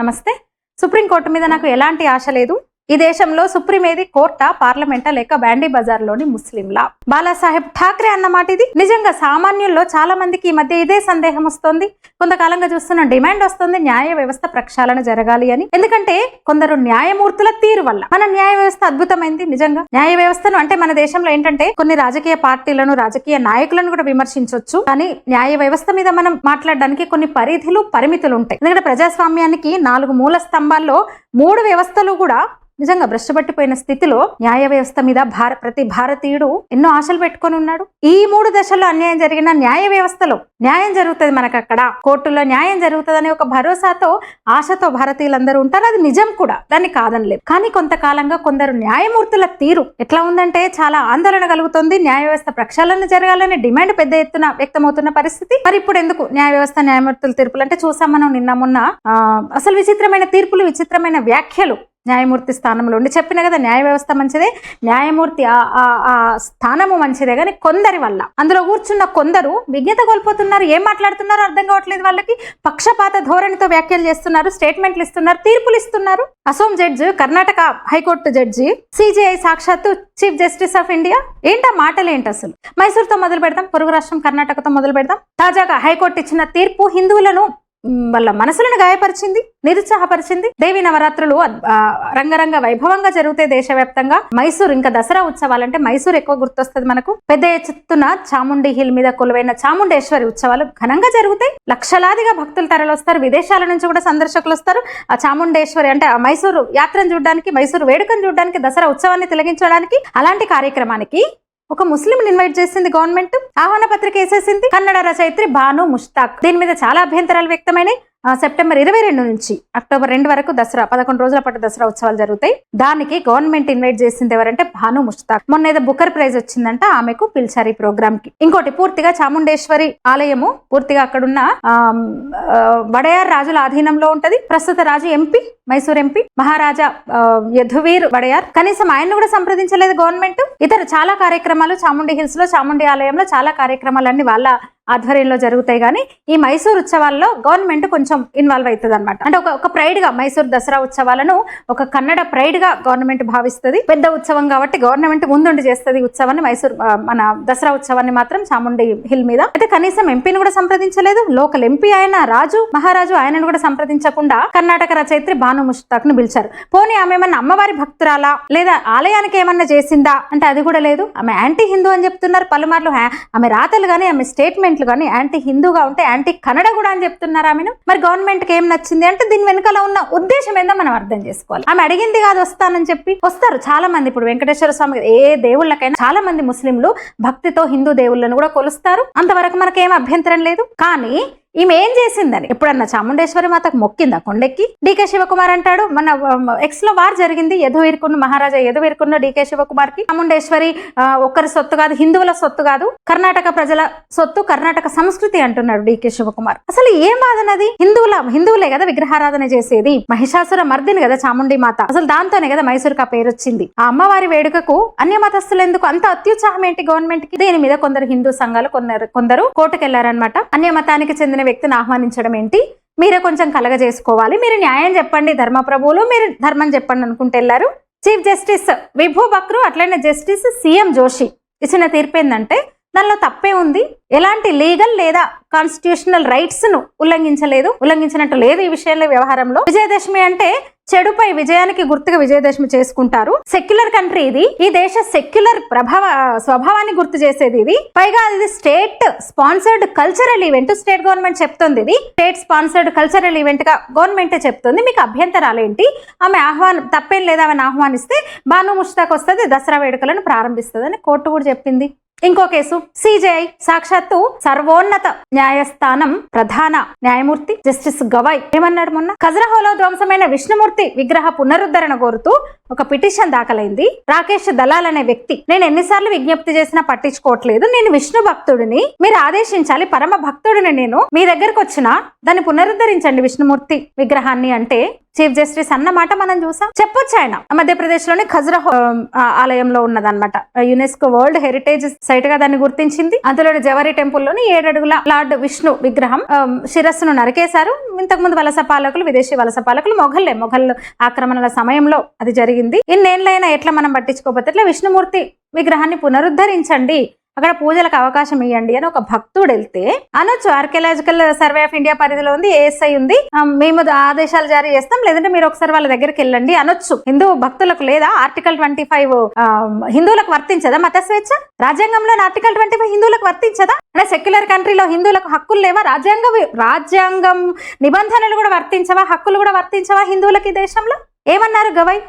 నమస్తే. సుప్రీంకోర్టు మీద నాకు ఎలాంటి ఆశ లేదు. ఈ దేశంలో సుప్రీం ఏది, కోర్టా, పార్లమెంటా లేక బ్యాండీ బజార్ లోని ముస్లింలా? బాలాసాహెబ్ ఠాక్రే అన్నమాట ఇది. నిజంగా సామాన్యుల్లో చాలా మందికి ఈ మధ్య ఇదే సందేహం వస్తుంది. కొంతకాలంగా చూస్తున్న డిమాండ్ వస్తుంది న్యాయ వ్యవస్థ ప్రక్షాళన జరగాలి అని. ఎందుకంటే కొందరు న్యాయమూర్తుల తీరు వల్ల మన న్యాయ వ్యవస్థ అద్భుతమైంది. నిజంగా న్యాయ వ్యవస్థను అంటే మన దేశంలో ఏంటంటే కొన్ని రాజకీయ పార్టీలను, రాజకీయ నాయకులను కూడా విమర్శించవచ్చు. కానీ న్యాయ వ్యవస్థ మీద మనం మాట్లాడడానికి కొన్ని పరిధులు, పరిమితులు ఉంటాయి. ఎందుకంటే ప్రజాస్వామ్యానికి 4 మూల స్తంభాల్లో 3 వ్యవస్థలు కూడా నిజంగా భ్రష్టపట్టిపోయిన స్థితిలో న్యాయ వ్యవస్థ మీద ప్రతి భారతీయుడు ఎన్నో ఆశలు పెట్టుకొని ఉన్నాడు. ఈ 3 దశల్లో అన్యాయం జరిగిన న్యాయ వ్యవస్థలో న్యాయం జరుగుతుంది, మనకు అక్కడ కోర్టుల్లో న్యాయం జరుగుతుందని ఒక భరోసాతో, ఆశతో భారతీయులందరూ ఉంటారు. అది నిజం కూడా, దాన్ని కాదనలేదు. కానీ కొంతకాలంగా కొందరు న్యాయమూర్తుల తీరు ఎట్లా ఉందంటే చాలా ఆందోళన కలుగుతుంది. న్యాయ వ్యవస్థ ప్రక్షాళన జరగాలని డిమాండ్ పెద్ద ఎత్తున వ్యక్తమవుతున్న పరిస్థితి. మరి ఇప్పుడు ఎందుకు న్యాయ వ్యవస్థ, న్యాయమూర్తుల తీర్పులు అంటే చూసాం మనం నిన్న మొన్న. అసలు విచిత్రమైన తీర్పులు, విచిత్రమైన వ్యాఖ్యలు న్యాయమూర్తి స్థానంలో ఉండి. చెప్పిన కదా న్యాయ వ్యవస్థ మంచిదే, న్యాయమూర్తి ఆ స్థానము మంచిదే. కానీ కొందరి వల్ల, అందులో కూర్చున్న కొందరు విజ్ఞత కోల్పోతున్నారు. ఏం మాట్లాడుతున్నారో అర్థం కావట్లేదు వాళ్ళకి. పక్షపాత ధోరణితో వ్యాఖ్యలు చేస్తున్నారు, స్టేట్మెంట్లు ఇస్తున్నారు, తీర్పులు ఇస్తున్నారు. Assam judge, Karnataka high court judge, CJI సాక్షాత్తు చీఫ్ జస్టిస్ ఆఫ్ ఇండియా. ఏంటా మాటలు ఏంటి అసలు? మైసూరుతో మొదలు పెడదాం, పొరుగు రాష్ట్రం కర్ణాటకతో మొదలు పెడదాం. తాజాగా హైకోర్టు ఇచ్చిన తీర్పు హిందువులను వాళ్ళ మనసులను గాయపరిచింది, నిరుత్సాహపరిచింది. దేవి నవరాత్రులు రంగరంగ వైభవంగా జరుగుతాయి దేశవ్యాప్తంగా. మైసూరు, ఇంకా దసరా ఉత్సవాలంటే మైసూరు ఎక్కువ గుర్తొస్తుంది మనకు. పెద్ద ఎత్తున చాముండి హిల్ మీద కొలువైన చాముండేశ్వరి ఉత్సవాలు ఘనంగా జరుగుతాయి. లక్షలాదిగా భక్తులు తరలివస్తారు, విదేశాల నుంచి కూడా సందర్శకులు వస్తారు. ఆ చాముండేశ్వరి అంటే ఆ మైసూరు యాత్రను చూడడానికి, మైసూరు వేడుకను చూడడానికి, దసరా ఉత్సవాన్ని తిలగించడానికి. అలాంటి కార్యక్రమానికి ఒక ముస్లిం ఇన్వైట్ చేసింది గవర్నమెంట్, ఆహ్వాన పత్రిక వేసేసింది. కన్నడ రచయిత్రి బాను ముష్తాక్. దీని మీద చాలా అభ్యంతరాలు వ్యక్తమైనాయి. సెప్టెంబర్ 22 నుంచి అక్టోబర్ 2 వరకు దసరా 11 రోజుల పాటు దసరా ఉత్సవాలు జరుగుతాయి. దానికి గవర్నమెంట్ ఇన్వైట్ చేసింది ఎవరంటే బాను ముష్తాక్. మొన్న ఏదో బుకర్ ప్రైజ్ వచ్చిందంట, ఆమెకు పిలిచారు ఈ ప్రోగ్రామ్ కి. ఇంకోటి, పూర్తిగా చాముండేశ్వరి ఆలయము పూర్తిగా అక్కడున్న వడయార్ రాజుల ఆధీనంలో ఉంటది. ప్రస్తుత రాజు ఎంపీ, మైసూర్ ఎంపీ మహారాజా యధువీర్ వడయార్. కనీసం ఆయన్ని కూడా సంప్రదించలేదు గవర్నమెంట్. ఇతర చాలా కార్యక్రమాలు చాముండి హిల్స్ లో, చాముండి ఆలయంలో చాలా కార్యక్రమాలన్నీ వాళ్ళ ఆధ్వర్యంలో జరుగుతాయి. కానీ ఈ మైసూర్ ఉత్సవాల్లో గవర్నమెంట్ కొంచెం ఇన్వాల్వ్ అవుతుంది అనమాట. అంటే ఒక ప్రైడ్ గా మైసూర్ దసరా ఉత్సవాలను ఒక కన్నడ ప్రైడ్ గా గవర్నమెంట్ భావిస్తుంది. పెద్ద ఉత్సవం కాబట్టి గవర్నమెంట్ ముందుండి చేస్తుంది ఉత్సవాన్ని. మైసూర్ మన దసరా ఉత్సవాన్ని మాత్రం చాముండి హిల్ మీద అయితే కనీసం ఎంపీని కూడా సంప్రదించలేదు. లోకల్ ఎంపీ ఆయన మహారాజు ఆయనను కూడా సంప్రదించకుండా కర్ణాటక రచయిత్రి బాను ముష్తాక్ ను పిలిచారు. పోనీ ఆమె ఏమన్నా అమ్మవారి భక్తురాలా లేదా ఆలయానికి ఏమన్నా చేసిందా అంటే అది కూడా లేదు. ఆమె యాంటీ హిందూ అని చెప్తున్నారు పలుమార్లు. ఆమె రాతలు కానీ, ఆమె స్టేట్మెంట్ కానీ యాంటీ హిందూగా ఉంటే యాంటీ కన్నడ కూడా అని చెప్తున్నారు ఆమెను. మరి గవర్నమెంట్ కి ఏం నచ్చింది అంటే దీని వెనకాల ఉన్న ఉద్దేశం ఏందో మనం అర్థం చేసుకోవాలి. ఆమె అడిగింది కాదు వస్తానని చెప్పి. వస్తారు చాలా మంది. ఇప్పుడు వెంకటేశ్వర స్వామి ఏ దేవుళ్ళకైనా చాలా మంది ముస్లింలు భక్తితో హిందూ దేవుళ్ళను కూడా కొలుస్తారు. అంతవరకు మనకేం అభ్యంతరం లేదు. కానీ ఈమె ఏం చేసిందని ఎప్పుడన్నా చాముండేశ్వరి మాతకు మొక్కిందా కొండెక్కి? డీకే శివకుమార్ అంటాడు, మన ఎక్స్ లో వార్ జరిగింది, మహారాజా యదువీర్కున్న డీకే శివకుమార్ కి చాముండేశ్వరి ఒక్కరి సొత్తు కాదు, హిందువుల సొత్తు కాదు, కర్ణాటక ప్రజల సొత్తు, కర్ణాటక సంస్కృతి అంటున్నాడు డీకే శివకుమార్. అసలు ఏం వాదనది? హిందువులే కదా విగ్రహారాధన చేసేది, మహిషాసుర మర్దిని కదా చాముండి మాత. అసలు దాంతోనే కదా మైసూరుకు ఆ పేరు వచ్చింది. ఆ అమ్మవారి వేడుకకు అన్య మతస్థులు ఎందుకు అంత అత్యుత్సాహం ఏంటి గవర్నమెంట్ కి? దీని మీద కొందరు హిందూ సంఘాలు కొందరు కోర్టుకెళ్లారనమాట. అన్య మతానికి చెందిన వ్యక్తిని ఆహ్వానించడం ఏంటి, మీరే కొంచెం కలగజేసుకోవాలి, మీరు న్యాయం చెప్పండి ధర్మప్రభువులు, మీరు ధర్మం చెప్పండి అనుకుంటే వెళ్ళారు. చీఫ్ జస్టిస్ విభూ బక్రు అట్లనే జస్టిస్ సిఎం జోషి ఇచ్చిన తీర్పు ఏంటంటే దానిలో తప్పే ఉంది, ఎలాంటి లీగల్ లేదా కాన్స్టిట్యూషనల్ రైట్స్ ను ఉల్లంఘించినట్టు లేదు ఈ విషయంలో వ్యవహారంలో. విజయదశమి అంటే చెడుపై విజయానికి గుర్తుగా విజయదశమి చేసుకుంటారు. సెక్యులర్ కంట్రీ ఇది. ఈ దేశ సెక్యులర్ స్వభావాన్ని గుర్తు చేసేది ఇది. పైగా ఇది state sponsored cultural event. State government చెప్తుంది ఇది స్టేట్ స్పాన్సర్డ్ కల్చరల్ ఈవెంట్ గా గవర్నమెంటే చెప్తుంది. మీకు అభ్యంతరాలేంటి? ఆమె తప్పేం లేదా, ఆమెను ఆహ్వానిస్తే బాను ముష్తాక్ వస్తుంది, దసరా వేడుకలను ప్రారంభిస్తుంది అని కోర్టు కూడా చెప్పింది. ఇంకో కేసు, సిజేఐ సాక్షాత్తు సర్వోన్నత న్యాయస్థానం ప్రధాన న్యాయమూర్తి జస్టిస్ గవాయ్ ఏమన్నాడు మొన్న? ఖజురహోలో ధ్వంసమైన విష్ణుమూర్తి విగ్రహ పునరుద్ధరణ కోరుతూ ఒక పిటిషన్ దాఖలైంది. రాకేష్ దలాల్ అనే వ్యక్తి, నేను ఎన్నిసార్లు విజ్ఞప్తి చేసినా పట్టించుకోవట్లేదు, నేను విష్ణు భక్తుడిని, మీరు ఆదేశించాలి, పరమ భక్తుడిని, నేను మీ దగ్గరకు వచ్చినా దాన్ని పునరుద్ధరించండి విష్ణుమూర్తి విగ్రహాన్ని అంటే చీఫ్ జస్టిస్ అన్న మాట మనం చూసాం. చెప్పొచ్చు ఆయన మధ్యప్రదేశ్ లోని ఖజురహో ఆలయంలో ఉన్నదన్నమాట. యునెస్కో వరల్డ్ హెరిటేజ్ సైట్ గా దాన్ని గుర్తించింది. అందులోని జవహరి టెంపుల్ లోని 7 అడుగుల లార్డ్ విష్ణు విగ్రహం శిరస్సును నరికేశారు. ఇంతకుముందు వలస పాలకులు, విదేశీ వలస పాలకులు, మొఘల్ ఆక్రమణల సమయంలో అది జరిగింది. ఇన్నేళ్లైనా ఎట్లా మనం పట్టించుకోకపోతే విష్ణుమూర్తి విగ్రహాన్ని పునరుద్ధరించండి, అక్కడ పూజలకు అవకాశం ఇవ్వండి అని ఒక భక్తుడు వెళ్తే అనొచ్చు. ఆర్కియలాజికల్ సర్వే ఆఫ్ ఇండియా పరిధిలో ఉంది, ఏఎస్ఐ ఉంది, మేము ఆదేశాలు జారీ చేస్తాం, లేదంటే మీరు ఒకసారి వాళ్ళ దగ్గరికి వెళ్ళండి అనొచ్చు. హిందూ భక్తులకు లేదా ఆర్టికల్ 25 హిందువులకు వర్తించదా? మత స్వేచ్ఛ రాజ్యాంగంలో ఆర్టికల్ 25 హిందువులకు వర్తించదా? అంటే సెక్యులర్ కంట్రీలో హిందువులకు హక్కులు లేవా? రాజ్యాంగం నిబంధనలు కూడా వర్తించవా? హక్కులు కూడా వర్తించవా హిందువులకి దేశంలో? ఏమన్నారు గవై?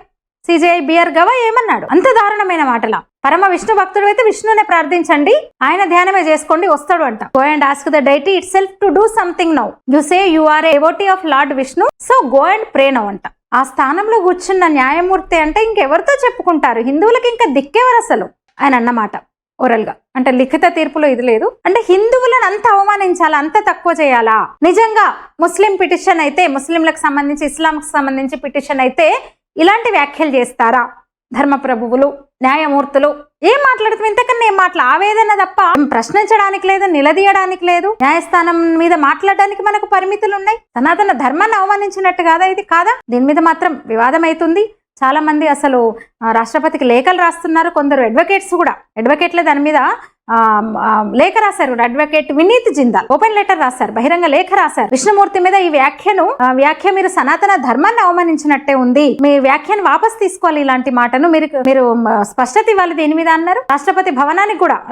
సిజేఐ బిఆర్ గవై ఏమన్నాడు? అంత దారుణమైన మాటలా? పరమ విష్ణు భక్తుడు అయితే విష్ణునే ప్రార్థించండి, ఆయన ధ్యానమే చేసుకోండి, వస్తాడు అంట. Go and ask the deity itself to do something now. You say you are a devotee of lord Vishnu, so go and pray now అంట. ఆ స్థానంలో కూర్చున్న న్యాయమూర్తి అంటే ఇంకెవరితో చెప్పుకుంటారు? హిందువులకి ఇంకా దిక్కెవరు అసలు? ఆయన అన్నమాట ఓరల్ గా. అంటే లిఖిత తీర్పులో ఇది లేదు. అంటే హిందువులను అంత అవమానించాలా, అంత తక్కువ చేయాలా? నిజంగా ముస్లిం పిటిషన్ అయితే, ముస్లింలకు సంబంధించి, ఇస్లాంకి సంబంధించి పిటిషన్ అయితే ఇలాంటి వ్యాఖ్యలు చేస్తారా ధర్మప్రభువులు, న్యాయమూర్తులు? ఏం మాట్లాడుతాం? ఇంతకన్నా ఏం మాటలు? ఆవేదన తప్ప ప్రశ్నించడానికి లేదు, నిలదీయడానికి లేదు. న్యాయస్థానం మీద మాట్లాడడానికి మనకు పరిమితులు ఉన్నాయి. సనాతన ధర్మాన్ని అవమానించినట్టు కాదా ఇది? కాదా? దీని మీద మాత్రం వివాదం అవుతుంది. చాలా మంది అసలు రాష్ట్రపతికి లేఖలు రాస్తున్నారు. కొందరు అడ్వకేట్లే దాని మీద లేఖ రాశారు. Advocate Vineet Jindal open letter రాశారు, బహిరంగ లేఖ రాశారు విష్ణుమూర్తి మీద. ఈ వ్యాఖ్య మీరు సనాతన ధర్మాన్ని అవమానించినట్టే ఉంది, మీ వ్యాఖ్యను వాపస్ తీసుకోవాలి, ఇలాంటి మాటను మీరు స్పష్టత ఇవ్వాలి దీని మీద అన్నారు. రాష్ట్రపతి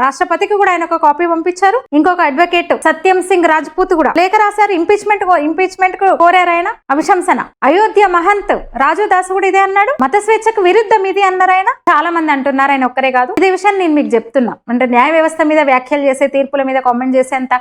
రాష్ట్రపతికి కూడా ఆయన ఒక కాపీ పంపించారు. ఇంకొక అడ్వకేట్ సత్యం సింగ్ రాజ్పూత్ కూడా లేఖ రాశారు. ఇంపీచ్మెంట్ కోరారు ఆయన, అభిశంసన. అయోధ్య మహంత్ రాజు దాస్ కూడా ఇదే అన్నాడు, మత స్వేచ్ఛకు విరుద్ధం ఇది అన్నారు ఆయన. చాలా మంది అంటున్నారు, ఆయన ఒక్కరే కాదు. ఇదే విషయాన్ని నేను మీకు చెప్తున్నా. అంటే న్యాయ వ్యవస్థ మీద వ్యాఖ్యలు చేసే, తీర్పుల మీద కామెంట్ చేసేంత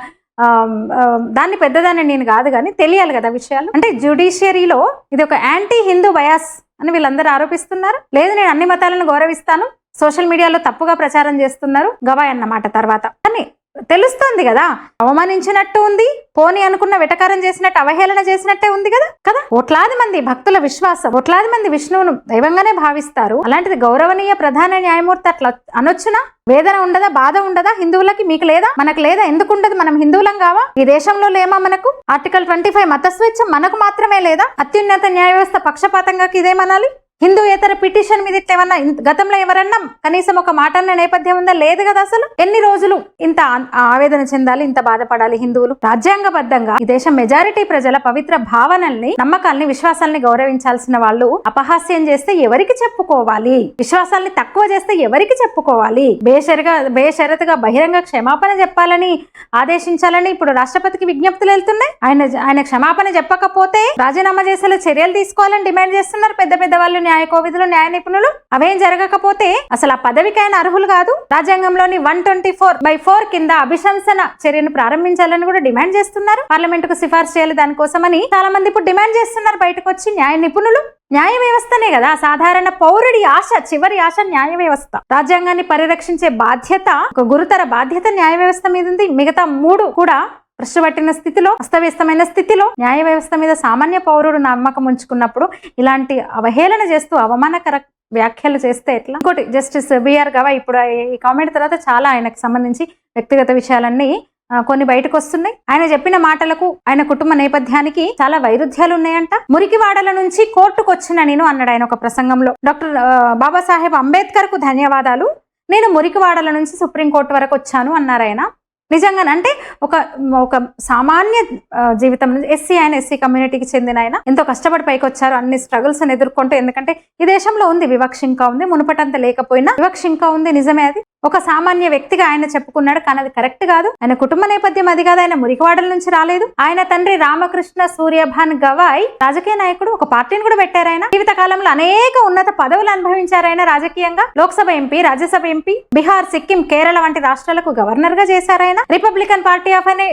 దాన్ని పెద్దదాన్ని నేను కాదు, కానీ తెలియాలి కదా విషయాలు. అంటే జ్యుడిషియరీలో ఇది ఒక యాంటీ హిందూ బయాస్ అని వీళ్ళందరూ ఆరోపిస్తున్నారు. లేదు, నేను అన్ని మతాలను గౌరవిస్తాను, సోషల్ మీడియాలో తప్పుగా ప్రచారం చేస్తున్నారు గవాయ్ అన్నమాట. తర్వాత కానీ తెలుస్తుంది కదా, అవమానించినట్టు ఉంది, పోని అనుకున్న వెటకారం చేసినట్టు, అవహేళన చేసినట్టే ఉంది కదా. కోట్లాది మంది భక్తుల విశ్వాసం, కోట్లాది మంది విష్ణువును దైవంగానే భావిస్తారు. అలాంటిది గౌరవనీయ ప్రధాన న్యాయమూర్తి అట్లా అనొచ్చునా? వేదన ఉండదా? బాధ ఉండదా? హిందువులకి మీకు లేదా? మనకు లేదా? ఎందుకు ఉండదు? మనం హిందువులం కావా? ఈ దేశంలో లేమా మనకు ఆర్టికల్ 25 మత స్వేచ్ఛ? మనకు మాత్రమే లేదా? అత్యున్నత న్యాయ వ్యవస్థ పక్షపాతంగా ఇదేమనాలి? హిందూయేతర పిటిషన్ మీద ఇట్లా ఏమన్నా గతంలో ఎవరన్నా కనీసం ఒక మాట అన్న నేపథ్యం ఉందా? లేదు కదా. అసలు ఎన్ని రోజులు ఇంత ఆవేదన చెందాలి, ఇంత బాధపడాలి హిందువులు? రాజ్యాంగబద్ధంగా ఈ దేశం మెజారిటీ ప్రజల పవిత్ర భావనల్ని, నమ్మకాల్ని, విశ్వాసాలని గౌరవించాల్సిన వాళ్ళు అపహాస్యం చేస్తే ఎవరికి చెప్పుకోవాలి? విశ్వాసాల్ని తక్కువ చేస్తే ఎవరికి చెప్పుకోవాలి? బేషరతుగా బహిరంగ క్షమాపణ చెప్పాలని ఆదేశించాలని ఇప్పుడు రాష్ట్రపతికి విజ్ఞప్తులు వెళ్తున్నాయి. ఆయన క్షమాపణ చెప్పకపోతే రాజీనామా చేసేలా చర్యలు తీసుకోవాలని డిమాండ్ చేస్తున్నారు పెద్ద పెద్ద వాళ్ళు, న్యాయ కోవిదులు, న్యాయ నిపుణులు. అవేం జరగకపోతే అసలు ఆ పదవికైనా అర్హులు కాదు. రాజ్యాంగంలోని 124/4 కింద అభిశంసన చర్యను ప్రారంభించాలని కూడా డిమాండ్ చేస్తున్నారు. పార్లమెంట్ కు సిఫార్సు చేయాలి దానికోసమని చాలా మంది ఇప్పుడు డిమాండ్ చేస్తున్నారు బయటకు వచ్చి న్యాయ నిపుణులు. న్యాయ వ్యవస్థనే కదా సాధారణ పౌరుడి ఆశ, చివరి ఆశ న్యాయ వ్యవస్థ. రాజ్యాంగాన్ని పరిరక్షించే బాధ్యత, ఒక గురుతర బాధ్యత న్యాయ వ్యవస్థ మీద ఉంది. మిగతా 3 కూడా ప్రశ్నపట్టిన స్థితిలో, అస్తవ్యస్తమైన స్థితిలో న్యాయ వ్యవస్థ మీద సామాన్య పౌరుడు నమ్మకం ఉంచుకున్నప్పుడు ఇలాంటి అవహేళన చేస్తూ అవమానకర వ్యాఖ్యలు చేస్తే ఎట్లా? ఇంకోటి, జస్టిస్ బిఆర్ గవాయ్ ఇప్పుడు ఈ కామెంట్ తర్వాత చాలా ఆయనకు సంబంధించి వ్యక్తిగత విషయాలన్నీ కొన్ని బయటకు వస్తున్నాయి. ఆయన చెప్పిన మాటలకు, ఆయన కుటుంబ నేపథ్యానికి చాలా వైరుధ్యాలు ఉన్నాయంట. మురికివాడల నుంచి కోర్టుకు వచ్చిన నేను అన్నాడు ఆయన ఒక ప్రసంగంలో. డాక్టర్ బాబాసాహెబ్ అంబేద్కర్ కు ధన్యవాదాలు, నేను మురికివాడల నుంచి సుప్రీంకోర్టు వరకు వచ్చాను అన్నారు ఆయన. నిజంగానే అంటే ఒక సామాన్య జీవితం, ఎస్సీ కమ్యూనిటీకి చెందిన ఆయన ఎంతో కష్టపడి పైకి వచ్చారు, అన్ని స్ట్రగుల్స్ ఎదుర్కొంటూ. ఎందుకంటే ఈ దేశంలో ఉంది వివక్ష, ఇంకా ఉంది, మునుపటంత లేకపోయినా వివక్ష ఇంకా ఉంది, నిజమే. అది ఒక సామాన్య వ్యక్తిగా ఆయన చెప్పుకున్నాడు, కానీ అది కరెక్ట్ కాదు. ఆయన కుటుంబ నేపథ్యం అది కాదు. ఆయన మురికివాడల నుంచి రాలేదు. ఆయన తండ్రి రామకృష్ణ సూర్యభాన్ గవాయ్ రాజకీయ నాయకుడు, ఒక పార్టీని కూడా పెట్టారు. ఆయన జీవితకాలంలో అనేక ఉన్నత పదవులు అనుభవించారు. ఆయన రాజకీయంగా లోక్సభ ఎంపీ, రాజ్యసభ ఎంపీ, బీహార్, సిక్కిం, కేరళ వంటి రాష్ట్రాలకు గవర్నర్ గా చేశారు. ఆయన రిపబ్లికన్ పార్టీ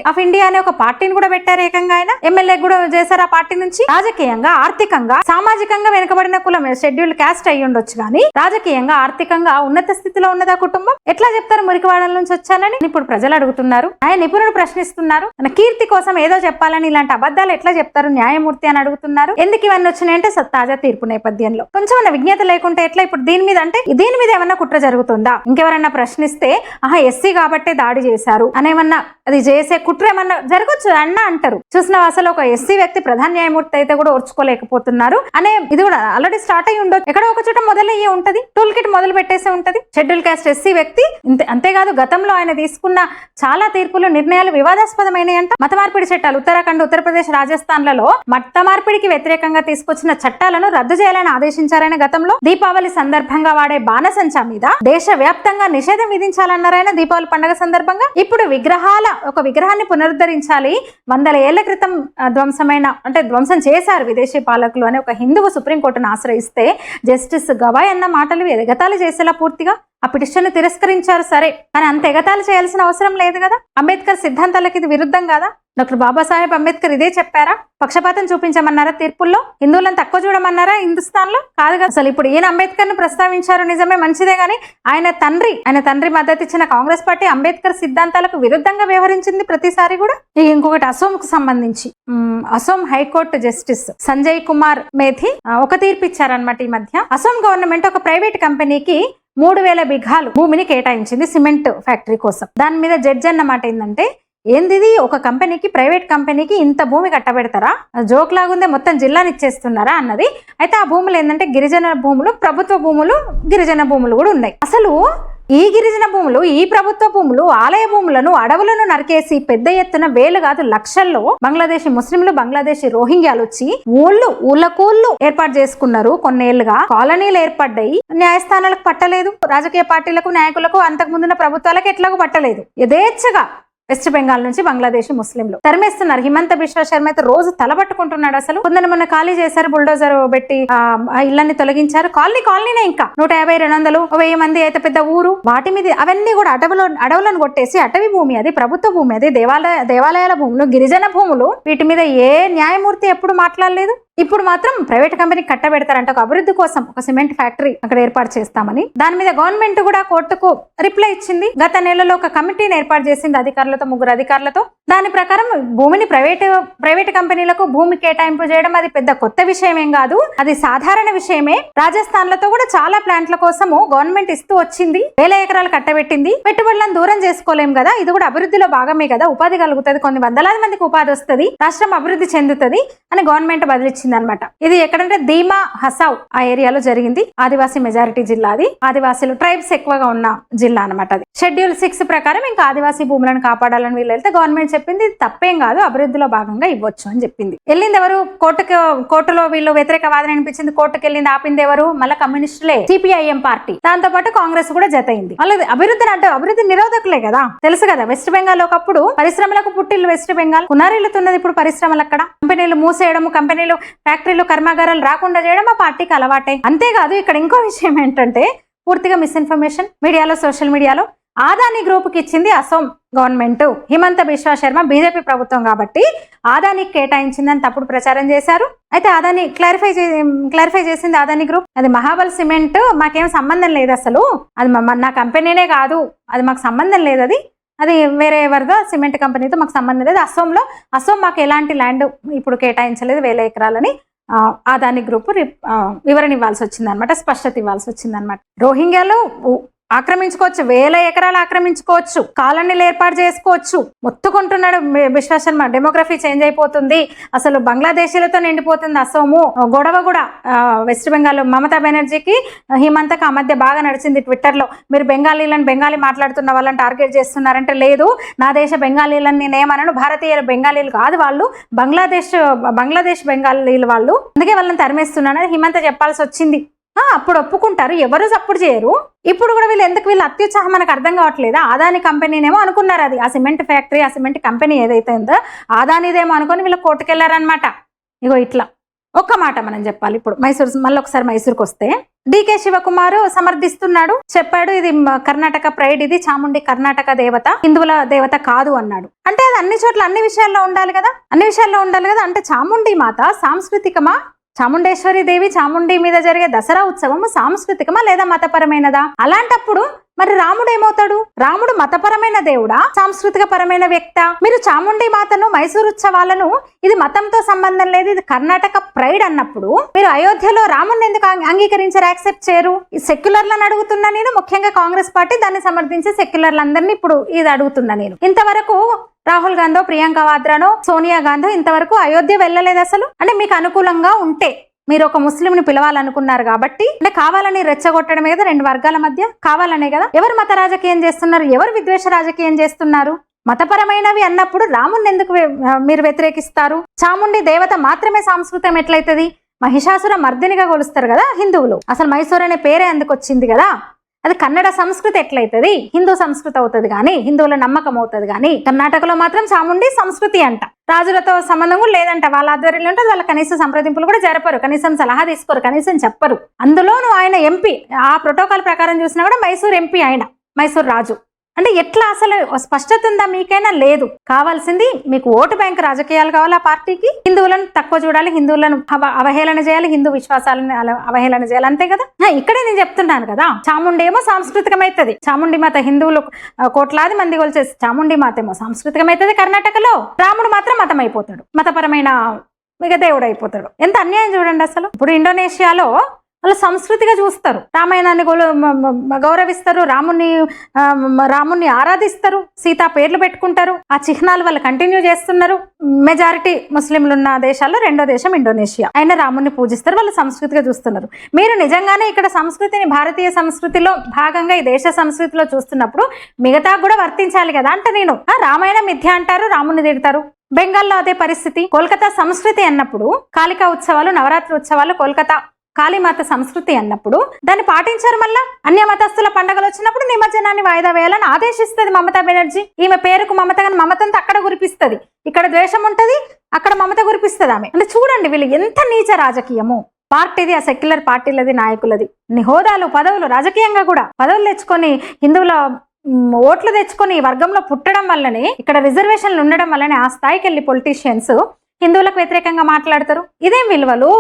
ఆఫ్ ఇండియా అనే ఒక పార్టీని కూడా పెట్టారు. ఏకంగా ఆయన ఎమ్మెల్యే కూడా చేశారు ఆ పార్టీ నుంచి. రాజకీయంగా, ఆర్థికంగా, సామాజికంగా వెనుకబడిన కులం, షెడ్యూల్డ్ క్యాస్ట్ అయ్యి ఉండొచ్చు, కానీ రాజకీయంగా, ఆర్థికంగా ఉన్నత స్థితిలో ఉన్నది ఆ కుటుంబం. ఎట్లా చెప్తారు మురికివాడల నుంచి వచ్చానని? ఇప్పుడు ప్రజలు అడుగుతున్నారు, ఆయన నిపుణులు ప్రశ్నిస్తున్నారు. మన కీర్తి కోసం ఏదో చెప్పాలని ఇలాంటి అబద్ధాలు ఎట్లా చెప్తారు న్యాయమూర్తి అని అడుగుతున్నారు. ఎందుకు ఇవన్నీ వచ్చినాయంటే తాజా తీర్పు నేపథ్యంలో కొంచెం విజ్ఞత లేకుంటే ఎట్లా? ఇప్పుడు దీని మీద అంటే దీని మీద ఏమన్నా కుట్ర జరుగుతుందా? ఇంకెవరన్నా ప్రశ్నిస్తే ఎస్సీ కాబట్టే దాడి చేశారు అనేమన్నా అది చేసే కుట్ర ఏమన్నా జరగచ్చు అన్న అంటారు. చూసిన అసలు ఒక ఎస్సీ వ్యక్తి ప్రధాన న్యాయమూర్తి అయితే కూడా ఓర్చుకోలేకపోతున్నారు అనే ఇది కూడా ఆల్రెడీ స్టార్ట్ అయ్యి ఉండొచ్చు. ఎక్కడో ఒక చోట మొదలయ్యే ఉంటది, టూల్ కిట్ మొదలు పెట్టేసే ఉంటది. షెడ్యూల్ కాస్ట్ ఎస్సీ వ్యక్తి అంతేకాదు గతంలో ఆయన తీసుకున్న చాలా తీర్పులు నిర్ణయాలు వివాదాస్పదమైనయంట. మత మార్పిడి చట్టాలు ఉత్తరాఖండ్, ఉత్తరప్రదేశ్, రాజస్థాన్లలో మత మార్పిడికి వ్యతిరేకంగా తీసుకొచ్చిన చట్టాలను రద్దు చేయాలని ఆదేశించారైన గతంలో. దీపావళి సందర్భంగా వాడే బాణసంచా మీద దేశ వ్యాప్తంగా నిషేధం విధించాలన్నారైన దీపావళి పండుగ సందర్భంగా. ఇప్పుడు ఒక విగ్రహాన్ని పునరుద్ధరించాలి, 100 ఏళ్ల క్రితం ధ్వంసం చేశారు విదేశీ పాలకులు అని ఒక హిందువు సుప్రీంకోర్టును ఆశ్రయిస్తే జస్టిస్ గవాయ్ అన్న మాటలు ఎగతాళి చేసేలా పూర్తిగా ఆ పిటిషన్ తిరస్కరించారు. సరే, కానీ అంత ఎగతాళి చేయాల్సిన అవసరం లేదు కదా. అంబేద్కర్ సిద్ధాంతాలకు ఇది విరుద్ధం కదా? డాక్టర్ బాబాసాహెబ్ అంబేద్కర్ ఇదే చెప్పారా? పక్షపాతం చూపించమన్నారా తీర్పుల్లో? హిందువులను తక్కువ చూడమన్నారా హిందుస్థాన్ లో? కాదు కదా. అసలు ఇప్పుడు ఈయన అంబేద్కర్ ను ప్రస్తావించారు, నిజమే, మంచిదే. గానీ ఆయన తండ్రి మద్దతు ఇచ్చిన కాంగ్రెస్ పార్టీ అంబేద్కర్ సిద్ధాంతాలకు విరుద్ధంగా వ్యవహరించింది ప్రతిసారి కూడా. ఇంకొకటి అసోంకు సంబంధించి అసోం హైకోర్టు జస్టిస్ సంజయ్ కుమార్ మేథి ఒక తీర్పు ఇచ్చారనమాట. ఈ మధ్య అసోం గవర్నమెంట్ ఒక ప్రైవేట్ కంపెనీకి 3000 బిఘాలు భూమిని కేటాయించింది సిమెంట్ ఫ్యాక్టరీ కోసం. దాని మీద జడ్జి అన్నమాట ఏంటంటే, ఏంది ఒక కంపెనీకి, ప్రైవేట్ కంపెనీకి ఇంత భూమి కట్టబెడతారా? జోక్ లాగుందే, మొత్తం జిల్లాని ఇచ్చేస్తున్నారా అన్నది. అయితే ఆ భూములు ఏంటంటే గిరిజన భూములు, ప్రభుత్వ భూములు, గిరిజన భూములు కూడా ఉన్నాయి. అసలు ఈ గిరిజన భూములు, ఈ ప్రభుత్వ భూములు, ఆలయ భూములను, అడవులను నరికేసి పెద్ద ఎత్తున వేలు కాదు లక్షల్లో బంగ్లాదేశీ ముస్లింలు, బంగ్లాదేశీ రోహింగ్యాలు వచ్చి ఊళ్ళకు ఏర్పాటు చేసుకున్నారు. కొన్నేళ్లుగా కాలనీలు ఏర్పడ్డాయి. న్యాయస్థానాలకు పట్టలేదు, రాజకీయ పార్టీలకు, నాయకులకు, అంతకు ముందున్న ప్రభుత్వాలకు ఎట్లాగూ పట్టలేదు. యథేచ్ఛగా వెస్ట్ బెంగాల్ నుంచి బంగ్లాదేశీ ముస్లింలు తరిమేస్తున్నారు. హిమంత బిశ్వ శర్మ అయితే రోజు తలబట్టుకుంటున్నాడు. అసలు మొన్న ఖాళీ చేశారు, బుల్డోజర్ పెట్టి ఇళ్లన్నీ తొలగించారు. కాలనీనే ఇంకా 150, 200, 1000 మంది అయితే పెద్ద ఊరు. వాటి మీద అవన్నీ కూడా అడవులను కొట్టేసి, అటవీ భూమి అది, ప్రభుత్వ భూమి అది, దేవాలయాల భూములు, గిరిజన భూములు, వీటి మీద ఏ న్యాయమూర్తి ఎప్పుడు మాట్లాడలేదు. ఇప్పుడు మాత్రం ప్రైవేట్ కంపెనీ కట్టబెడతారంట. ఒక అభివృద్ధి కోసం ఒక సిమెంట్ ఫ్యాక్టరీ అక్కడ ఏర్పాటు చేస్తామని. దాని మీద గవర్నమెంట్ కూడా కోర్టుకు రిప్లై ఇచ్చింది. గత నెలలో ఒక కమిటీని ఏర్పాటు చేసింది అధికారులతో, 3 అధికారులతో. దాని ప్రకారం భూమిని ప్రైవేట్ కంపెనీలకు భూమి కేటాయింపు చేయడం అది పెద్ద కొత్త విషయం ఏం కాదు, అది సాధారణ విషయమే. రాజస్థాన్ లతో కూడా చాలా ప్లాంట్ల కోసము గవర్నమెంట్ ఇస్తూ వచ్చింది, 1000 ఎకరాలు కట్టబెట్టింది. పెట్టుబడులను దూరం చేసుకోలేం కదా, ఇది కూడా అభివృద్ధిలో భాగమే కదా, ఉపాధి కలుగుతుంది, కొన్ని వందలాది మందికి ఉపాధి వస్తుంది, రాష్ట్రం అభివృద్ధి చెందుతుంది అని గవర్నమెంట్ బదిలిచ్చింది అనమాట. ఇది ఎక్కడంటే ధీమా హసావ్ ఆ ఏరియాలో జరిగింది. ఆదివాసీ మెజారిటీ జిల్లా అది, ఆదివాసీలు ట్రైబ్స్ ఎక్కువగా ఉన్న జిల్లా అనమాట. అది షెడ్యూల్ 6 ప్రకారం ఇంకా ఆదివాసీ భూములను కాపాడాలని వీళ్ళు వెళ్తే గవర్నమెంట్ చెప్పింది తప్పేం కాదు, అభివృద్ధిలో భాగంగా ఇవ్వచ్చు అని చెప్పింది. వెళ్ళింది ఎవరు? కోర్టులో వీళ్ళు వ్యతిరేక వాదన అనిపించింది, కోర్టుకు వెళ్ళింది, ఆపింది ఎవరు? మళ్ళీ కమ్యూనిస్టులే, సిపిఐఎం పార్టీ. దాంతో పాటు కాంగ్రెస్ కూడా జత అయింది. మళ్ళీ అభివృద్ధి నిరోధకులే కదా, తెలుసు కదా. వెస్ట్ బెంగాల్ ఒకప్పుడు పరిశ్రమలకు పుట్టిల్లు వెస్ట్ బెంగాల్, కునారిల్లుతున్నది ఇప్పుడు పరిశ్రమలు. అక్కడ కంపెనీలు మూసేయడం, కంపెనీలు, ఫ్యాక్టరీలు, కర్మాగారాలు రాకుండా చేయడం ఆ పార్టీకి అలవాటే. అంతేకాదు ఇక్కడ ఇంకో విషయం ఏంటంటే, పూర్తిగా మిస్ఇన్ఫర్మేషన్ మీడియాలో, సోషల్ మీడియాలో ఆదాని గ్రూప్కి ఇచ్చింది అసోం గవర్నమెంట్. హిమంత బిశ్వ శర్మ బీజేపీ ప్రభుత్వం కాబట్టి ఆదానికి కేటాయించిందని తప్పుడు ప్రచారం చేశారు. అయితే ఆదాని క్లారిఫై చేసింది ఆదాని గ్రూప్, అది మహాబల్ సిమెంట్, మాకేం సంబంధం లేదు, అసలు అది నా కంపెనీనే కాదు, అది మాకు సంబంధం లేదు, అది వేరే ఎవరిదో సిమెంట్ కంపెనీతో మాకు సంబంధం లేదు. అసోం మాకు ఎలాంటి ల్యాండ్ ఇప్పుడు కేటాయించలేదు 1000 ఎకరాలని ఆదాని గ్రూప్ వివరణ ఇవ్వాల్సి వచ్చింది అనమాట, స్పష్టత ఇవ్వాల్సి వచ్చింది అనమాట. రోహింగ్యాలు ఆక్రమించుకోవచ్చు, 1000 ఎకరాలు ఆక్రమించుకోవచ్చు, కాలనీలు ఏర్పాటు చేసుకోవచ్చు. మొత్తుకుంటున్నాడు బిశ్వ శర్మ, డెమోగ్రఫీ చేంజ్ అయిపోతుంది, అసలు బంగ్లాదేశీలతో నిండిపోతుంది అసోము. గొడవ కూడా వెస్ట్ బెంగాల్ మమతా బెనర్జీకి హిమంతకు ఆ మధ్య బాగా నడిచింది ట్విట్టర్ లో. మీరు బెంగాలీ మాట్లాడుతున్న వాళ్ళని టార్గెట్ చేస్తున్నారంటే, లేదు నా దేశ బెంగాలీలను నేనేమనను, భారతీయ బెంగాలీలు కాదు వాళ్ళు, బంగ్లాదేశ్ బెంగాలీలు వాళ్ళు, అందుకే వాళ్ళని తరిమేస్తున్నానని హిమంత చెప్పాల్సి వచ్చింది. అప్పుడు ఒప్పుకుంటారు, ఎవరు సపోర్ట్ చేయరు. ఇప్పుడు కూడా వీళ్ళు అత్యుత్సాహం మనకు అర్థం కావట్లేదా? ఆదాని కంపెనీనేమో అనుకున్నారు, అది ఆ సిమెంట్ ఫ్యాక్టరీ, ఆ సిమెంట్ కంపెనీ ఏదైతే ఉందో ఆదానిదేమో అనుకుని వీళ్ళు కోర్టుకెళ్లారనమాట. ఇగో ఇట్లా ఒక్క మాట మనం చెప్పాలి. ఇప్పుడు మళ్ళీ ఒకసారి మైసూరుకు వస్తే, డికే శివకుమార్ సమర్థిస్తున్నాడు, చెప్పాడు ఇది కర్ణాటక ప్రైడ్, ఇది చాముండి కర్ణాటక దేవత, హిందువుల దేవత కాదు అన్నాడు. అంటే అది అన్ని చోట్ల అన్ని విషయాల్లో ఉండాలి కదా, అంటే చాముండి మాత సాంస్కృతికమా? చాముండేశ్వరి దేవి, చాముండి మీద జరిగే దసరా ఉత్సవం సాంస్కృతికమా లేదా మతపరమైనదా? అలాంటప్పుడు మరి రాముడు ఏమవుతాడు? రాముడు మతపరమైన దేవుడా, సాంస్కృతిక పరమైన వ్యక్త? మీరు చాముండి మాతను, మైసూరు ఉత్సవాలను ఇది మతంతో సంబంధం లేదు, ఇది కర్ణాటక ప్రైడ్ అన్నప్పుడు మీరు అయోధ్యలో రాముడిని ఎందుకు అంగీకరించారు, యాక్సెప్ట్ చేయరు? ఈ సెక్యులర్లను అడుగుతున్నా నేను, ముఖ్యంగా కాంగ్రెస్ పార్టీ దాన్ని సమర్థించే సెక్యులర్లందరినీ ఇప్పుడు ఇది అడుగుతున్నా నేను. ఇంతవరకు రాహుల్ గాంధీ, ప్రియాంక వాద్రానో, సోనియా గాంధీ ఇంతవరకు అయోధ్య వెళ్ళలేదు అసలు. అంటే మీకు అనుకూలంగా ఉంటే మీరు ఒక ముస్లింని పిలవాలనుకున్నారు కాబట్టి, అంటే కావాలని రెచ్చగొట్టడమే కదా రెండు వర్గాల మధ్య, కావాలనే కదా. ఎవరు మత రాజకీయం చేస్తున్నారు, ఎవరు విద్వేష రాజకీయం చేస్తున్నారు? మతపరమైనవి అన్నప్పుడు రాముడిని ఎందుకు మీరు వ్యతిరేకిస్తారు? చాముండి దేవత మాత్రమే సాంస్కృతం ఎట్లయితది? మహిషాసుర మర్దినిగా కొలుస్తారు కదా హిందువులు. అసలు మైసూర్ అనే పేరే అందుకు వచ్చింది కదా. అది కన్నడ సంస్కృతి ఎట్లయితది? హిందూ సంస్కృతి అవుతుంది కానీ, హిందువుల నమ్మకం అవుతుంది కానీ. కర్ణాటకలో మాత్రం చాముండి సంస్కృతి అంట. రాజులతో సంబంధం కూడా లేదంట. వాళ్ళ ఆధ్వర్యంలో ఉంటుంది. వాళ్ళ కనీస సంప్రదింపులు కూడా జరపరు, కనీసం సలహా తీసుకోరు, కనీసం చెప్పరు. అందులోనూ ఆయన ఎంపీ, ఆ ప్రోటోకాల్ ప్రకారం చూసినా కూడా మైసూర్ ఎంపీ ఆయన, మైసూర్ రాజు. అంటే ఎట్లా అసలు స్పష్టత ఉందా మీకైనా? లేదు. కావాల్సింది మీకు ఓటు బ్యాంక్ రాజకీయాలు కావాలి ఆ పార్టీకి. హిందువులను తక్కువ చూడాలి, హిందువులను అవహేళన చేయాలి, హిందూ విశ్వాసాలను అవహేళన చేయాలి, అంతే కదా. ఇక్కడే నేను చెప్తున్నాను కదా, చాముండి ఏమో సాంస్కృతికమైతుంది. చాముండి మాత హిందువులు కోట్లాది మంది కొలిచేసి చాముండి మాత ఏమో సాంస్కృతికమైతుంది కర్ణాటకలో. రాముడు మాత్రం మతం అయిపోతాడు, మతపరమైన ఇక దేవుడు అయిపోతాడు. ఎంత అన్యాయం చూడండి అసలు. ఇప్పుడు ఇండోనేషియాలో వాళ్ళు సంస్కృతిగా చూస్తారు, రామాయణాన్ని గౌరవిస్తారు, రాముణ్ణి ఆరాధిస్తారు, సీతా పేర్లు పెట్టుకుంటారు. ఆ చిహ్నాలు వాళ్ళు కంటిన్యూ చేస్తున్నారు. మెజారిటీ ముస్లింలు ఉన్న దేశాల్లో రెండో దేశం ఇండోనేషియా. అయినా రాముణ్ణి పూజిస్తారు, వాళ్ళు సంస్కృతిగా చూస్తున్నారు. మీరు నిజంగానే ఇక్కడ సంస్కృతిని భారతీయ సంస్కృతిలో భాగంగా ఈ దేశ సంస్కృతిలో చూస్తున్నప్పుడు మిగతా కూడా వర్తించాలి కదా. అంటే నేను రామాయణ మిథ్య అంటారు, రాముని తిడతారు. బెంగాల్లో అదే పరిస్థితి. కోల్కతా సంస్కృతి అన్నప్పుడు కాళికా ఉత్సవాలు, నవరాత్రి ఉత్సవాలు, కోల్కతా కాళీమాత సంస్కృతి అన్నప్పుడు దాన్ని పాటించారు. మళ్ళా అన్య మతస్థుల పండుగలు వచ్చినప్పుడు నిమజ్జనాన్ని వాయిదా వేయాలని ఆదేశిస్తుంది మమతా బెనర్జీ. ఈమె పేరుకు మమత, కానీ మమతంతా అక్కడ కురిపిస్తుంది. ఇక్కడ ద్వేషం ఉంటది, అక్కడ మమత కురిపిస్తుంది ఆమె. అంటే చూడండి వీళ్ళు ఎంత నీచ రాజకీయము. పార్టీది, ఆ సెక్యులర్ పార్టీలది, నాయకులది. హోదాలు, పదవులు, రాజకీయంగా కూడా పదవులు తెచ్చుకొని హిందువుల ఓట్లు తెచ్చుకొని వర్గంలో పుట్టడం వల్లనే, ఇక్కడ రిజర్వేషన్లు ఉండడం వల్లనే ఆ స్థాయికి వెళ్ళి పొలిటీషియన్స్ హిందువులకు వ్యతిరేకంగా మాట్లాడతారు. ఇదేం విలువలు,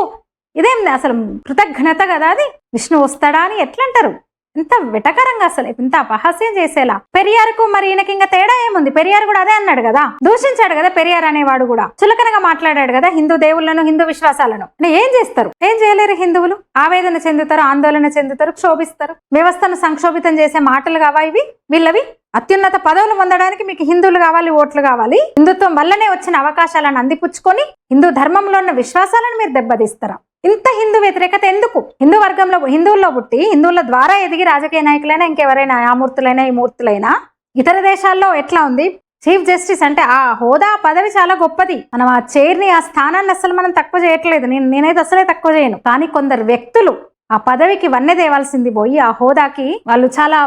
ఇదేం అసలు కృతజ్ఞత కదా. అది విష్ణు వస్తాడా అని ఎట్లా అంటారు? ఎంత వెటకరంగా, అసలు ఎంత అపహాస్యం చేసేలా. పెరియార్కు మరి ఈయనకి ఇంకా తేడా ఏముంది? పెరియార్ కూడా అదే అన్నాడు కదా, దూషించాడు కదా పెరియార్ అనేవాడు కూడా. చులకనగా మాట్లాడాడు కదా హిందూ దేవుళ్లను, హిందూ విశ్వాసాలను. ఏం చేస్తారు? ఏం చేయలేరు హిందువులు. ఆవేదన చెందుతారు, ఆందోళన చెందుతారు, క్షోభిస్తారు. వ్యవస్థను సంక్షోభితం చేసే మాటలు కావా ఇవి వీళ్ళవి? అత్యున్నత పదవులు పొందడానికి మీకు హిందువులు కావాలి, ఓట్లు కావాలి. హిందుత్వం వల్లనే వచ్చిన అవకాశాలను అందిపుచ్చుకొని హిందూ ధర్మంలో ఉన్న విశ్వాసాలను మీరు దెబ్బతీస్తారా? ఇంత హిందూ వ్యతిరేకత ఎందుకు? హిందూ వర్గంలో, హిందువుల్లో పుట్టి హిందువుల ద్వారా ఎదిగి రాజకీయ నాయకులైనా, ఇంకెవరైనా, ఆ మూర్తులైనా ఈ మూర్తులైనా, ఇతర దేశాల్లో ఎట్లా ఉంది? చీఫ్ జస్టిస్ అంటే ఆ హోదా, పదవి చాలా గొప్పది. మనం ఆ చైర్ని, ఆ స్థానాన్ని అసలు మనం తక్కువ చేయట్లేదు. నేనైతే అసలే తక్కువ చేయను. కానీ కొందరు వ్యక్తులు ఆ పదవికి వన్నె దేవాల్సింది పోయి ఆ హోదాకి వాళ్ళు చాలా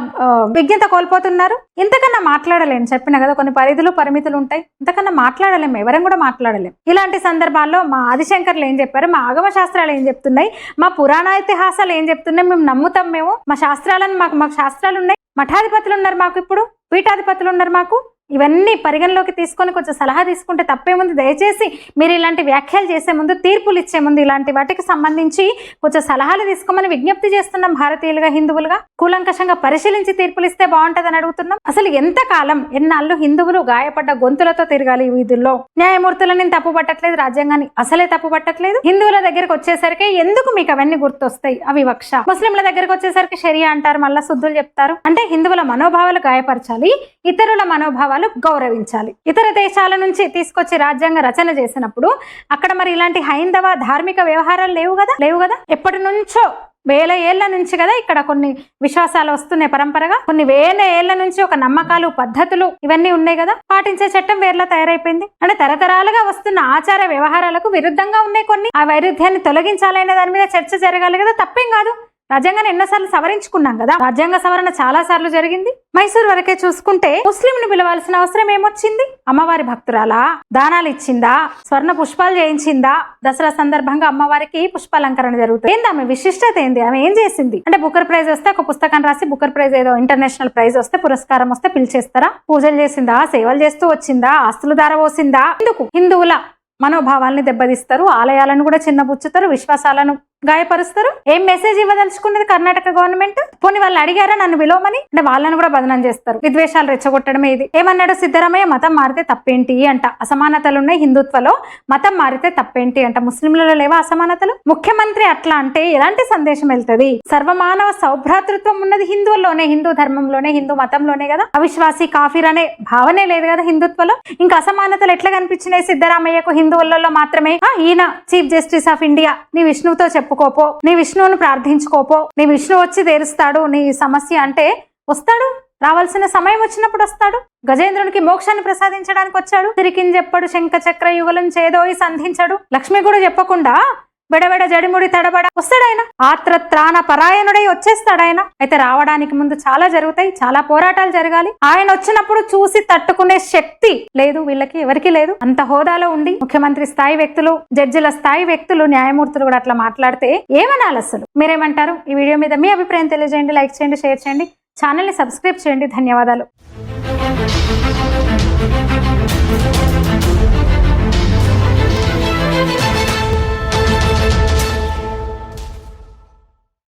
విజ్ఞత కోల్పోతున్నారు. ఇంతకన్నా మాట్లాడలేము. చెప్పిన కదా కొన్ని పరిధులు, పరిమితులు ఉంటాయి. ఇంతకన్నా మాట్లాడలేము, ఎవరం కూడా మాట్లాడలేము. ఇలాంటి సందర్భాల్లో మా ఆదిశంకర్లు ఏం చెప్పారు, మా ఆగమ శాస్త్రాలు ఏం చెప్తున్నాయి, మా పురాణ ఇతిహాసాలు ఏం చెప్తున్నాయి, మేము నమ్ముతాం. మేము మా శాస్త్రాలను, మాకు శాస్త్రాలు ఉన్నాయి, మఠాధిపతులు ఉన్నారు మాకు, ఇప్పుడు పీఠాధిపతులు ఉన్నారు మాకు. ఇవన్నీ పరిగణలోకి తీసుకొని కొంచెం సలహా తీసుకుంటే తప్పేముంది? దయచేసి మీరు ఇలాంటి వ్యాఖ్యలు చేసే ముందు, తీర్పులు ఇచ్చే ముందు ఇలాంటి వాటికి సంబంధించి కొంచెం సలహాలు తీసుకోమని విజ్ఞప్తి చేస్తున్నాం. భారతీయులుగా, హిందువులుగా కూలంకషంగా పరిశీలించి తీర్పులు ఇస్తే బాగుంటదని అడుగుతున్నాం. అసలు ఎంతకాలం, ఎన్నాళ్ళు హిందువులు గాయపడ్డ గొంతులతో తిరగాలి ఈ వీధుల్లో? న్యాయమూర్తులని తప్పు పట్టట్లేదు, రాజ్యాంగాన్ని అసలే తప్పు పట్టట్లేదు. హిందువుల దగ్గరకు వచ్చేసరికి ఎందుకు మీకు అవన్నీ గుర్తొస్తాయి? అవి వివక్ష. ముస్లింల దగ్గరకు వచ్చేసరికి షరియా అంటారు, మళ్ళా శుద్ధులు చెప్తారు. అంటే హిందువుల మనోభావాలు గాయపరచాలి, ఇతరుల మనోభావాలు గౌరవించాలి. ఇతర దేశాల నుంచి తీసుకొచ్చి రాజ్యాంగ రచన చేసినప్పుడు అక్కడ మరి ఇలాంటి హైందవ ధార్మిక వ్యవహారాలు లేవు కదా. ఎప్పటి నుంచో వేల ఏళ్ల నుంచి కదా ఇక్కడ కొన్ని విశ్వాసాలు వస్తున్నాయి పరంపరగా. కొన్ని వేల ఏళ్ల నుంచి ఒక నమ్మకాలు, పద్ధతులు ఇవన్నీ ఉన్నాయి కదా. పాటించే చట్టం వేర్లా తయారైపోయింది. అంటే తరతరాలుగా వస్తున్న ఆచార వ్యవహారాలకు విరుద్ధంగా ఉన్నాయి కొన్ని. ఆ వైరుధ్యాన్ని తొలగించాలనే దాని మీద చర్చ జరగాలి కదా. తప్పేం కాదు. రాజ్యాంగాన్ని ఎన్నోసార్లు సవరించుకున్నాం కదా. రాజ్యాంగ సవరణ చాలా సార్లు జరిగింది. మైసూర్ వరకే చూసుకుంటే ముస్లింను పిలవాల్సిన అవసరం ఏమొచ్చింది? అమ్మవారి భక్తురాలా? దానాలు ఇచ్చిందా? స్వర్ణ పుష్పాలు చేయించిందా? దసరా సందర్భంగా అమ్మవారికి పుష్పాలంకరణ జరుగుతుంది. ఏంది ఆమె విశిష్టత? ఏంది ఆమె ఏం చేసింది? అంటే బుకర్ ప్రైజ్ వస్తే, ఒక పుస్తకం రాసి బుకర్ ప్రైజ్, ఏదో ఇంటర్నేషనల్ ప్రైజ్ వస్తే, పురస్కారం వస్తే పిలిచేస్తారా? పూజలు చేసిందా? సేవలు చేస్తూ వచ్చిందా? ఆస్తులు దారవోసిందా? ఎందుకు? హిందువుల మనోభావాల్ని దెబ్బతీస్తారు, ఆలయాలను కూడా చిన్నబుచ్చుతారు, విశ్వాసాలను గాయపరుస్తారు. ఏం మెసేజ్ ఇవ్వదలుచుకున్నది కర్ణాటక గవర్నమెంట్? పోనీ వాళ్ళు అడిగారా నన్ను విలువమని? అంటే వాళ్ళని కూడా బదనం చేస్తారు. విద్వేషాలు రెచ్చగొట్టడమే ఇది. ఏమన్నాడు సిద్ధరామయ్య? మతం మారితే తప్పేంటి అంట. అసమానతలున్నాయి హిందుత్వలో, మతం మారితే తప్పేంటి అంట. ముస్లింలలో లేవా అసమానతలు? ముఖ్యమంత్రి అట్లా అంటే ఎలాంటి సందేశం వెళ్తుంది? సర్వమానవ సౌభ్రాతృత్వం ఉన్నది హిందువుల్లోనే, హిందూ ధర్మంలోనే, హిందూ మతంలోనే కదా. అవిశ్వాసి కాఫీర్ అనే భావనే లేదు కదా హిందుత్వలో. ఇంకా అసమానతలు ఎట్లా కనిపించినాయి సిద్ధరామయ్యకు? హిందువులలో మాత్రమే ఈయన చీఫ్ జస్టిస్ ఆఫ్ ఇండియా, నీ విష్ణువుతో చెప్పుకోపో, నీ విష్ణువును ప్రార్థించుకోపో, నీ విష్ణు వచ్చి తీరుస్తాడు నీ సమస్య అంటే వస్తాడు. రావాల్సిన సమయం వచ్చినప్పుడు వస్తాడు. గజేంద్రునికి మోక్షాన్ని ప్రసాదించడానికి వచ్చాడు. తిరికించెప్పడు శంఖ చక్ర యుగలం చేదోయి సంధించడు. లక్ష్మి కూడా చెప్పకుండా బెడబెడ జడిముడి తడబడ వస్తాడాయన. ఆత్రత్రాణ పరాయణుడై వచ్చేస్తాడాయన. అయితే రావడానికి ముందు చాలా జరుగుతాయి, చాలా పోరాటాలు జరగాలి. ఆయన వచ్చినప్పుడు చూసి తట్టుకునే శక్తి లేదు వీళ్ళకి, ఎవరికి లేదు. అంత హోదాలో ఉండి ముఖ్యమంత్రి స్థాయి వ్యక్తులు, జడ్జిల స్థాయి వ్యక్తులు, న్యాయమూర్తులు కూడా అట్లా మాట్లాడితే ఏమనాలి అసలు? మీరేమంటారు? ఈ వీడియో మీద మీ అభిప్రాయం తెలియజేయండి. లైక్ చేయండి, షేర్ చేయండి, ఛానల్ని సబ్స్క్రైబ్ చేయండి. ధన్యవాదాలు.